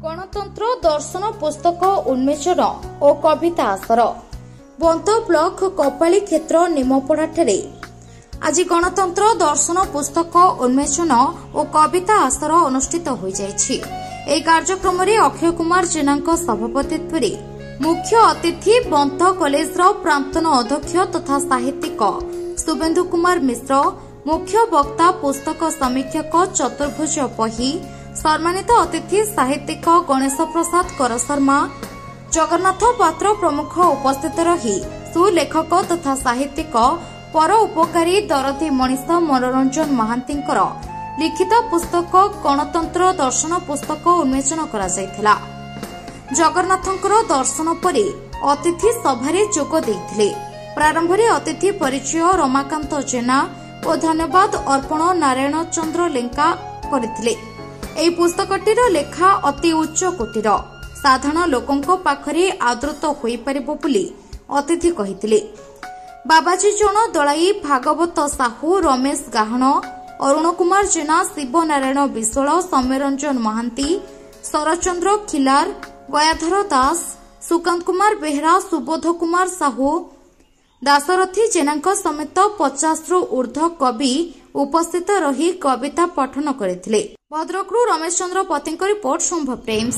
गणतंत्र दर्शन पुस्तक उन्मोचन और कविता आसर बंत ब्लॉक कपाली क्षेत्र निमपड़ाठे आज गणतंत्र दर्शन पुस्तक उन्मोचन और कविता आसर अनुष्ठित हो जायछि। एही कार्यक्रम में अक्षय कुमार जेना सभापतित्व मुख्य अतिथि बंत कॉलेज प्राक्तन अध्यक्ष तथा साहित्यिक शुभेन्दु कुमार मिश्र, मुख्य वक्ता पुस्तक समीक्षक चतुर्भुज पही, सम्मानित अतिथि साहित्यिक गणेश प्रसाद कर शर्मा, जगन्नाथ पात्र प्रमुख उपस्थित रही सुलेखक तथा साहित्यिक पर उपकारी दरदी मनीष मनोरंजन महांती लिखित पुस्तक गणतंत्र दर्शन पुस्तक उन्मोचन करा जायथिला। जगन्नाथंकर दर्शन परे अतिथि सभारे जोग देइथिले। प्रारंभ में अतिथि परिचय रमाकांत जेना और धन्यवाद अर्पण नारायण चंद्र लेंका करथिले। एही पुस्तकटीर लेखा अति उच्च कोटीर, साधारण लोकंक पाखरे आदृत होई परिबो बोली अतिथि कहिथिले। बाबाजी जन दलाई, भागवत साहू, रमेश गाहण, अरुण कुमार जेना, शिव नारायण विश्वाल, सौम्यरंजन महांती, शरचंद्र खिलार, गयाधर दास, सुकांत कुमार बेहरा, सुबोध कुमार साहू, दासरथी जेनांक समेत 50 रु ऊर्ध्व कवि उपस्थित रही कविता पठन करथिले। भद्रकरू रमेश चंद्र पति रिपोर्ट संभव टाइम्स।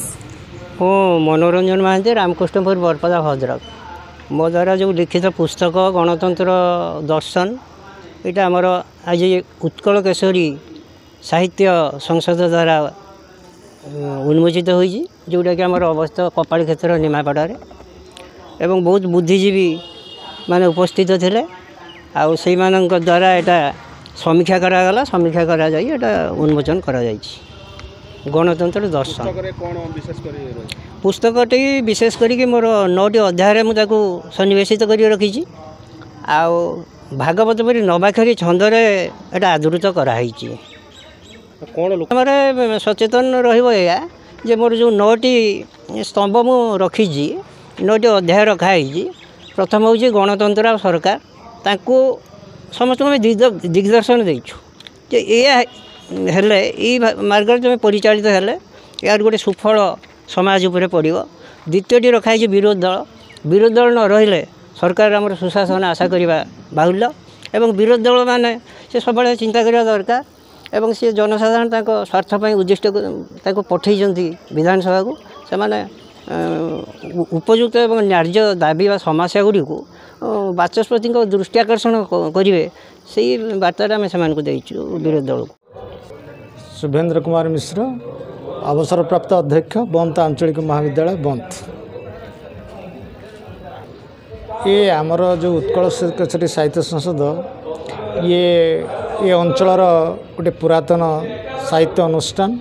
मनोरंजन महांती, रामकृष्णपुर बरपदा भद्रक। मो द्वारा जो लिखित पुस्तक गणतंत्र दर्शन यहाँ आमर आज उत्कल केशरी साहित्य संसद द्वारा उन्मोचित होइछि, जोटा कि आमर अवस्थित कपाली क्षेत्र निमापड़ारे एवं बहुत बुद्धिजीवी माने उपस्थित थिले। आउ सेई मानक द्वारा एटा समीक्षा करागला, समीक्षा करा जाई एटा उन्मोचन करा जाइछि। गणतंत्र दर्शन पुस्तकटी विशेष करी मोर 9टी अध्याय मुझे सन्निवेशित कर रखी। आउ भागवत परी नवाक्षरी छंदरे एटा आदृत कराई। कौन सचेतन रहा मोर जो 9टी स्तंभ मु रखी, 9टी अध्याय रखाई। प्रथम हूँ गणतंत्र सरकार, ताकू समस्त दिग्दर्शन देचु ये मार्ग में परिचालित हेले यार गोटे सुफल समाज उपरे पड़ो। द्वितीयटी रखाई विरोध दल, विरोध दल न रहिले सरकार आमर सुशासन आशा करवा बाहुल्य एवं विरोध दल माने से सब चिंता करवा दरकार एवं सी जनसाधारण स्वार्थपाई उद्दिष्ट पठे विधानसभा को से माने उपयुक्त एवं न्याय्य दाबी व समस्या गुड़ी को बाचस्पति दृष्टि आकर्षण करेंगे से बार्ता आम से विरोध दल को। शुभेन्द्र कुमार मिश्र, अवसर प्राप्त अध्यक्ष बंत आंचलिक महाविद्यालय बंत। ये आमर जो उत्कल केशरी साहित्य संसद ये अंचलर गोटे पुरातन साहित्य अनुष्ठान।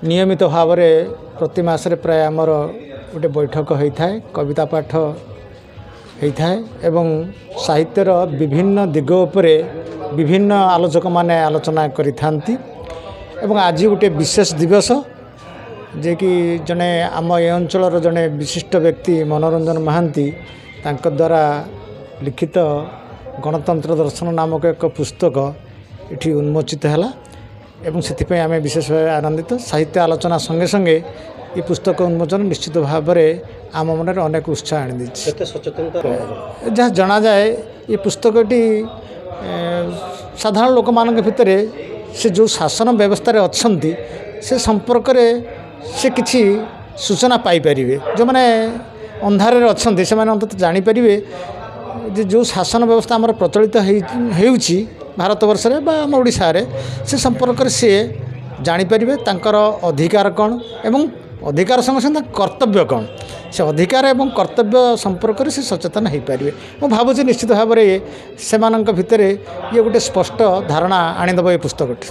नियमित भाव में प्रति मासरे प्राय आमर गोटे बैठक होता है, कविता पाठ होता है एवं साहित्यर विभिन्न दिग उपरे विभिन्न आलोचक माने आलोचना करिथांती। एवं आज गोटे विशेष दिवस जे कि जने आम ए अंचलर जने विशिष्ट व्यक्ति मनोरंजन महांती तांक द्वारा लिखित गणतंत्र दर्शन नामक एक पुस्तक इठी उन्मोचित हैला एवं से आम विशेष भाव आनंदित। साहित्य आलोचना संगे संगे ये पुस्तक उन्मोचन निश्चित भाव में आम मन में अनेक उत्साह आनी जहाँ जना जाए ये पुस्तकटी साधारण लोक मान भितर से जो शासन व्यवस्था अच्छी से संपर्क से किसी सूचना पाइपर जो मैंने अंधारे अच्छा से अंत जानीपर जो शासन व्यवस्था आम प्रचलित हो भारत वर्ष आम ओडिशा रे से संपर्क से जानीपर तांकर अधिकार कौन एवं अधिकार संगे संगे कर्तव्य कौन, से अधिकार एवं कर्तव्य संपर्क से सचेतन हो पारे। मैं भावुँ निश्चित भाव में से भितर ये गोटे स्पष्ट धारणा आनीदेव ये पुस्तकटी।